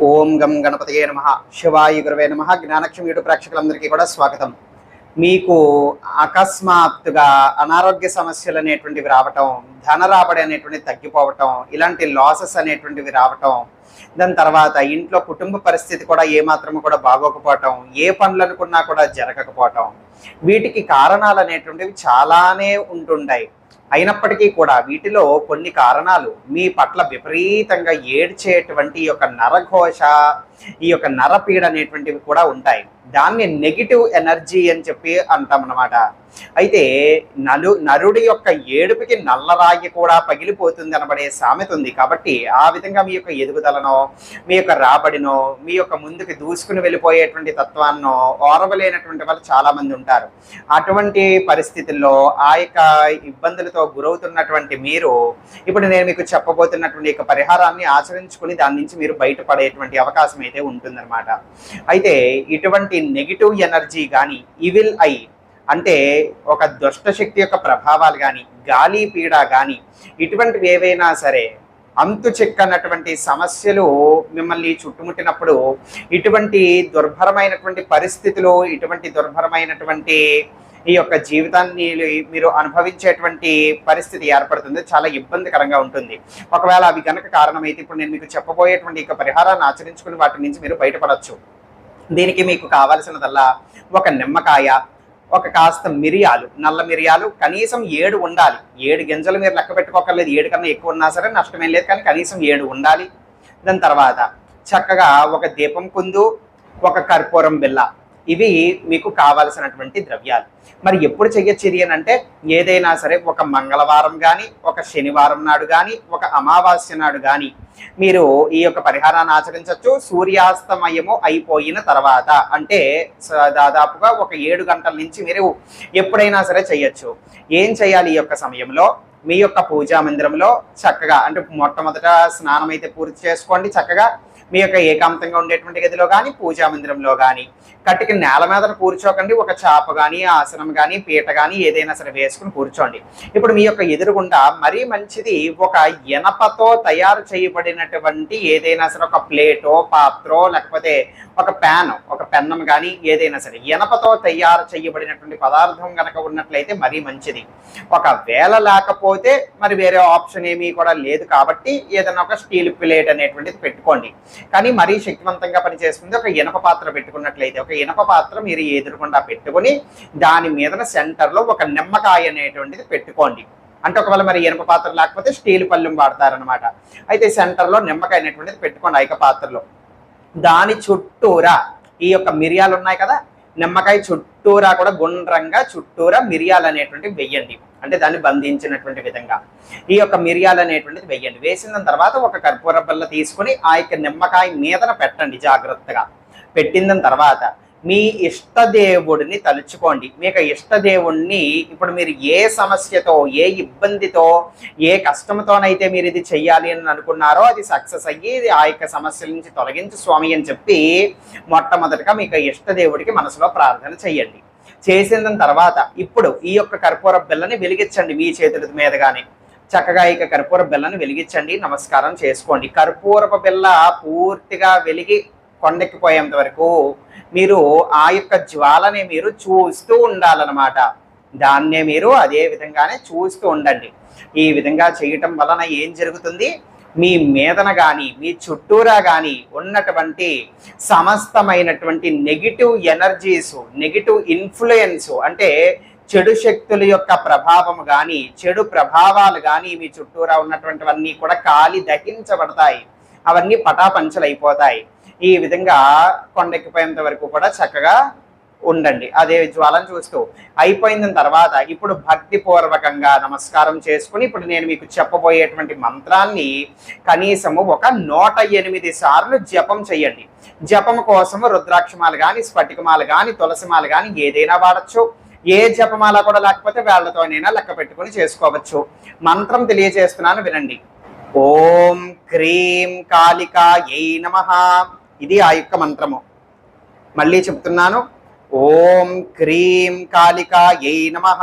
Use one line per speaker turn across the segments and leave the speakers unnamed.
ఓం గం గణపతయే నమః శివాయ గురవే నమః. జ్ఞానక్షం యూట్యూబ్ ప్రేక్షకులందరికీ కూడా స్వాగతం. మీకు అకస్మాత్తుగా అనారోగ్య సమస్యలు అనేటువంటివి రావటం, ధన రాబడి అనేటువంటివి తగ్గిపోవటం, ఇలాంటి లాసెస్ అనేటువంటివి రావటం, దాని తర్వాత ఇంట్లో కుటుంబ పరిస్థితి కూడా ఏమాత్రము కూడా బాగోకపోవటం, ఏ పనులు అనుకున్నా కూడా జరగకపోవటం, వీటికి కారణాలు అనేటువంటివి చాలానే ఉంటుంటాయి. అయినప్పటికీ కూడా వీటిలో కొన్ని కారణాలు మీ పట్ల విపరీతంగా ఏడ్చేటువంటి ఈ యొక్క నరఘోష, ఈ యొక్క నరపీడ అనేటువంటివి కూడా ఉంటాయి. దాన్ని నెగిటివ్ ఎనర్జీ అని చెప్పి అంటాం అన్నమాట. అయితే నరుడి యొక్క ఏడుపుకి నల్లరాయి కూడా పగిలిపోతుంది అనబడే సామెత ఉంది. కాబట్టి ఆ విధంగా మీ యొక్క ఎదుగుదలనో, మీ యొక్క రాబడినో, మీ యొక్క ముందుకు దూసుకుని వెళ్ళిపోయేటువంటి తత్వాన్నో ఓరవలేనటువంటి వాళ్ళు చాలామంది ఉంటారు. అటువంటి పరిస్థితుల్లో ఆ యొక్క ఇబ్బందులతో గురవుతున్నటువంటి మీరు ఇప్పుడు నేను మీకు చెప్పబోతున్నటువంటి యొక్క పరిహారాన్ని ఆచరించుకుని దాని నుంచి మీరు బయటపడేటువంటి అవకాశం అయితే ఉంటుందన్నమాట. అయితే ఇటువంటి నెగిటివ్ ఎనర్జీ కానీ, ఈవిల్ ఐ అంటే ఒక దుష్టశక్తి యొక్క ప్రభావాలు కానీ, గాలి పీడ కానీ, ఇటువంటివి ఏవైనా సరే అంతు చిక్కనటువంటి సమస్యలు మిమ్మల్ని చుట్టుముట్టినప్పుడు, ఇటువంటి దుర్భరమైనటువంటి పరిస్థితులు, ఇటువంటి దుర్భరమైనటువంటి ఈ యొక్క జీవితాన్ని మీరు అనుభవించేటువంటి పరిస్థితి ఏర్పడుతుంది. చాలా ఇబ్బందికరంగా ఉంటుంది. ఒకవేళ అవి కనుక కారణమైతే ఇప్పుడు నేను మీకు చెప్పబోయేటువంటి యొక్క పరిహారాన్ని ఆచరించుకుని వాటి నుంచి మీరు బయటపడవచ్చు. దీనికి మీకు కావాల్సినదల్లా ఒక నిమ్మకాయ, ఒక కాస్త మిరియాలు, నల్ల మిరియాలు కనీసం 7 ఉండాలి. 7 గింజలు మీరు లెక్క పెట్టుకోకర్లేదు. 7 కన్నా ఎక్కువ ఉన్నా సరే నష్టమేం లేదు, కానీ కనీసం 7 ఉండాలి. దాని తర్వాత చక్కగా ఒక దీపం కుందు, ఒక కర్పూరం బిళ్ళ, ఇవి మీకు కావలసినటువంటి ద్రవ్యాలు. మరి ఎప్పుడు చెయ్యొచ్చు ఇది అని అంటే, ఏదైనా సరే ఒక మంగళవారం కానీ, ఒక శనివారం నాడు కానీ, ఒక అమావాస్య నాడు కానీ మీరు ఈ యొక్క పరిహారాన్ని ఆచరించవచ్చు. సూర్యాస్తమయము అయిపోయిన తర్వాత, అంటే దాదాపుగా ఒక 7 గంటల నుంచి మీరు ఎప్పుడైనా సరే చెయ్యొచ్చు. ఏం చేయాలి ఈ యొక్క సమయంలో? మీ యొక్క పూజా మందిరంలో చక్కగా, అంటే మొట్టమొదట స్నానం అయితే పూర్తి చేసుకోండి. చక్కగా మీ యొక్క ఏకాంతంగా ఉండేటువంటి గదిలో కానీ, పూజా మందిరంలో కానీ కట్టికి నేల మీద కూర్చోకండి. ఒక చాప కానీ, ఆసనం కానీ, పీట కానీ ఏదైనా సరే వేసుకుని కూర్చోండి. ఇప్పుడు మీ యొక్క ఎదురుగుండా మరీ మంచిది ఒక ఇనపతో తయారు చేయబడినటువంటి ఏదైనా సరే ఒక ప్లేటో, పాత్రో, లేకపోతే ఒక ప్యాన్, ఒక పెన్నం కానీ ఏదైనా సరే ఇనపతో తయారు చేయబడినటువంటి పదార్థం కనుక ఉన్నట్లయితే మరీ మంచిది. ఒకవేళ లేకపోతే మరి వేరే ఆప్షన్ ఏమీ కూడా లేదు కాబట్టి ఏదైనా ఒక స్టీల్ ప్లేట్ అనేటువంటిది పెట్టుకోండి. కానీ మరీ శక్తివంతంగా పనిచేస్తుంది ఒక ఇనప పాత్ర పెట్టుకున్నట్లయితే, ఒక ఇనప పాత్ర మీరు ఎదురుకుండా పెట్టుకుని దాని మీద సెంటర్లో ఒక నిమ్మకాయ అనేటువంటిది పెట్టుకోండి. అంటే ఒకవేళ మరి ఇనప పాత్ర లేకపోతే స్టీల్ పళ్ళెం వాడతారనమాట. అయితే సెంటర్లో నిమ్మకాయ అనేటువంటిది పెట్టుకోండి. ఐక పాత్రలో దాని చుట్టూరా ఈ యొక్క మిరియాలు ఉన్నాయి కదా, నిమ్మకాయ చుట్టూరా కూడా గుండ్రంగా చుట్టూరా మిరియాలు అనేటువంటివి వెయ్యండి. అంటే దాన్ని బంధించినటువంటి విధంగా ఈ యొక్క మిరియాలు అనేటువంటిది వెయ్యండి. వేసిన తర్వాత ఒక కర్పూర బిళ్ళ తీసుకుని ఆ యొక్క నిమ్మకాయ మీదన పెట్టండి. జాగ్రత్తగా పెట్టిన తర్వాత మీ ఇష్టదేవుడిని తలుచుకోండి. మీకు ఇష్టదేవుణ్ణి ఇప్పుడు మీరు ఏ సమస్యతో, ఏ ఇబ్బందితో, ఏ కష్టంతోనైతే మీరు ఇది చెయ్యాలి అని అనుకున్నారో అది సక్సెస్ అయ్యి ఆ యొక్క సమస్యల నుంచి తొలగించి స్వామి అని చెప్పి మొట్టమొదటిగా మీకు ఇష్టదేవుడికి మనసులో ప్రార్థన చెయ్యండి. చేసిన తర్వాత ఇప్పుడు ఈ యొక్క కర్పూర బిళ్ళని వెలిగించండి. మీ చేతుల మీదగానే చక్కగా ఈ కర్పూర బిళ్ళని వెలిగించండి. నమస్కారం చేసుకోండి. కర్పూరపు బిళ్ళ పూర్తిగా వెలిగి కొండెక్కిపోయేంత వరకు మీరు ఆ యొక్క జ్వాలని మీరు చూస్తూ ఉండాలన్నమాట. దాన్నే మీరు అదే విధంగానే చూస్తూ ఉండండి. ఈ విధంగా చేయటం వలన ఏం జరుగుతుంది? మీ మీదన కానీ, మీ చుట్టూరా కానీ ఉన్నటువంటి సమస్తమైనటువంటి నెగిటివ్ ఎనర్జీస్, నెగిటివ్ ఇన్ఫ్లుయెన్స్, అంటే చెడు శక్తుల యొక్క ప్రభావం కానీ, చెడు ప్రభావాలు కానీ మీ చుట్టూరా ఉన్నటువంటివన్నీ కూడా కాలి దహించబడతాయి. అవన్నీ పటాపంచలైపోతాయి. ఈ విధంగా కొండెక్కిపోయేంత వరకు కూడా చక్కగా ఉండండి. అదే జ్వాలను చూస్తూ అయిపోయిన తర్వాత ఇప్పుడు భక్తిపూర్వకంగా నమస్కారం చేసుకుని ఇప్పుడు నేను మీకు చెప్పబోయేటువంటి మంత్రాన్ని కనీసము ఒక 108 సార్లు జపం చేయండి. జపం కోసము రుద్రాక్షమాలు కానీ, స్ఫటికమాలు కానీ, తులసిమాలు కానీ ఏదైనా వాడచ్చు. ఏ జపమాల కూడా లేకపోతే వేళ్లతోనైనా లెక్క పెట్టుకుని చేసుకోవచ్చు. మంత్రం తెలియజేస్తున్నాను, వినండి. ఓం క్రీం కాళికాయై నమః. ఇది ఆ యొక్క మంత్రము. మళ్ళీ చెప్తున్నాను. ఓం క్రీం కాళికాయై నమః.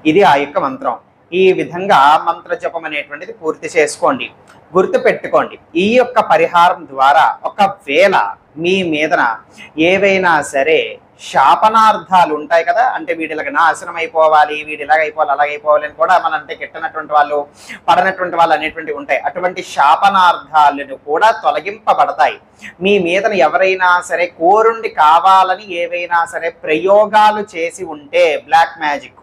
ఇది ఆ యొక్క మంత్రం. ఈ విధంగా మంత్ర జపం అనేటువంటిది పూర్తి చేసుకోండి. గుర్తు పెట్టుకోండి, ఈ యొక్క పరిహారం ద్వారా ఒకవేళ మీ మీదన ఏవైనా సరే శాపనార్థాలు ఉంటాయి కదా, అంటే వీడిలాగా నాశనం అయిపోవాలి, వీడి ఇలాగైపోవాలి అలాగైపోవాలి అని కూడా మన అంటే గిట్టనటువంటి వాళ్ళు పడనటువంటి వాళ్ళు అనేటువంటివి ఉంటాయి. అటువంటి శాపనార్థాలను కూడా తొలగింపబడతాయి. మీ మీదన ఎవరైనా సరే కోరుండి కావాలని ఏవైనా సరే ప్రయోగాలు చేసి ఉంటే బ్లాక్ మ్యాజిక్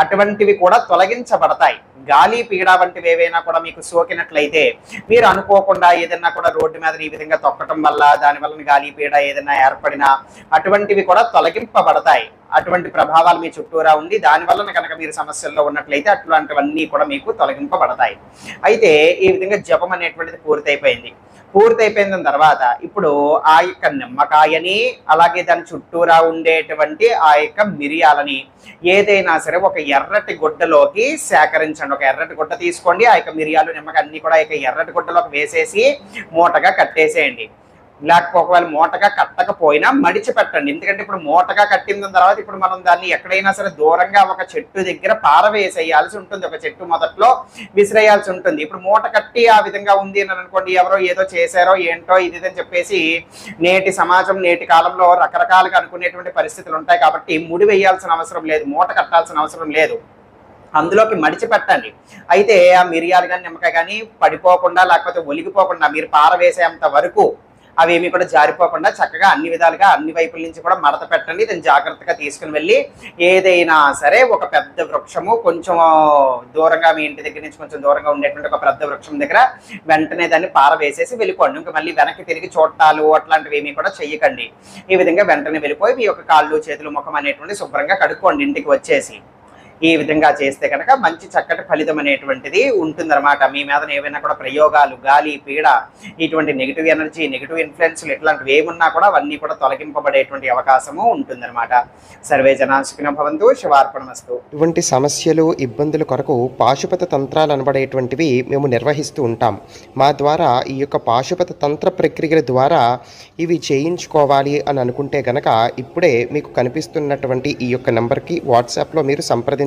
అటువంటివి కూడా తొలగించబడతాయి. గాలి పీడ వంటివి ఏవైనా కూడా మీకు సోకినట్లయితే మీరు అనుకోకుండా ఏదైనా కూడా రోడ్డు మీద ఈ విధంగా తొక్కటం వల్ల దాని వలన గాలి పీడ ఏదైనా ఏర్పడినా అటువంటివి కూడా తొలగింపబడతాయి. అటువంటి ప్రభావాలు మీ చుట్టూరా ఉండి దాని వలన కనుక మీరు సమస్యల్లో ఉన్నట్లయితే అట్లాంటివన్నీ కూడా మీకు తొలగింపబడతాయి. అయితే ఈ విధంగా జపం అనేటువంటిది పూర్తయిపోయిన తర్వాత ఇప్పుడు ఆ యొక్క నిమ్మకాయని అలాగే దాని చుట్టూరా ఉండేటువంటి ఆ యొక్క మిరియాలని ఏదైనా సరే ఒక ఎర్రటి గుడ్డలోకి సేకరించండి. ఒక ఎర్రటి గుడ్డ తీసుకోండి, ఆ యొక్క మిరియాలు నిమ్మకాయ అన్ని కూడా ఆ యొక్క ఎర్రటి గుడ్డలోకి వేసేసి మూటగా కట్టేసేయండి. లేకపోతే ఒకవేళ మూటగా కట్టకపోయినా మడిచి పెట్టండి. ఎందుకంటే ఇప్పుడు మూటగా కట్టిన తర్వాత ఇప్పుడు మనం దాన్ని ఎక్కడైనా సరే దూరంగా ఒక చెట్టు దగ్గర పారవేసేయాల్సి ఉంటుంది, ఒక చెట్టు మొదట్లో విసిరేయాల్సి ఉంటుంది. ఇప్పుడు మూట కట్టి ఆ విధంగా ఉంది అని అనుకోండి, ఎవరో ఏదో చేశారో ఏంటో ఇది అని చెప్పేసి నేటి సమాజం నేటి కాలంలో రకరకాలుగా అనుకునేటువంటి పరిస్థితులు ఉంటాయి. కాబట్టి ముడి వేయాల్సిన అవసరం లేదు, మూట కట్టాల్సిన అవసరం లేదు, అందులోకి మడిచి పెట్టండి. అయితే ఆ మిరియాలు కానీ నిమ్మకాయ కానీ పడిపోకుండా లేకపోతే ఒలిగిపోకుండా మీరు పారవేసేంత వరకు అవేమి కూడా జారిపోకుండా చక్కగా అన్ని విధాలుగా అన్ని వైపుల నుంచి కూడా మడత పెట్టండి. దాన్ని జాగ్రత్తగా తీసుకుని వెళ్ళి ఏదైనా సరే ఒక పెద్ద వృక్షము కొంచెం దూరంగా మీ ఇంటి దగ్గర నుంచి కొంచెం దూరంగా ఉండేటువంటి ఒక పెద్ద వృక్షం దగ్గర వెంటనే దాన్ని పారవేసేసి వెళ్ళిపోండి. ఇంకా మళ్ళీ వెనక్కి తిరిగి చూడటాలు అట్లాంటివి ఏమీ కూడా చెయ్యకండి. ఈ విధంగా వెంటనే వెళ్ళిపోయి మీ యొక్క కాళ్ళు చేతులు ముఖం అనేటువంటి శుభ్రంగా కడుక్కోండి ఇంటికి వచ్చేసి. ఈ విధంగా చేస్తే కనుక మంచి చక్కటి ఫలితం అనేటువంటిది ఉంటుందన్నమాట. మీ మీద ఏవైనా కూడా ప్రయోగాలు గాలి పీడ ఇటువంటి నెగిటివ్ ఎనర్జీ నెగిటివ్ ఇన్ఫ్లుయెన్స్లు ఇట్లాంటివి ఏమున్నా కూడా అవన్నీ కూడా తొలగింపబడేటువంటి అవకాశము ఉంటుందన్నమాట. సర్వే జనా సుఖినో భవంతు. శివార్పణమస్తు.
ఇటువంటి సమస్యలు ఇబ్బందుల కొరకు పాశుపత తంత్రాలు అనబడేటువంటివి మేము నిర్వహిస్తూ ఉంటాం. మా ద్వారా ఈ యొక్క పాశుపత తంత్ర ప్రక్రియల ద్వారా ఇవి చేయించుకోవాలి అని అనుకుంటే గనక ఇప్పుడే మీకు కనిపిస్తున్నటువంటి ఈ యొక్క నెంబర్కి వాట్సాప్లో మీరు సంప్రదించవచ్చు.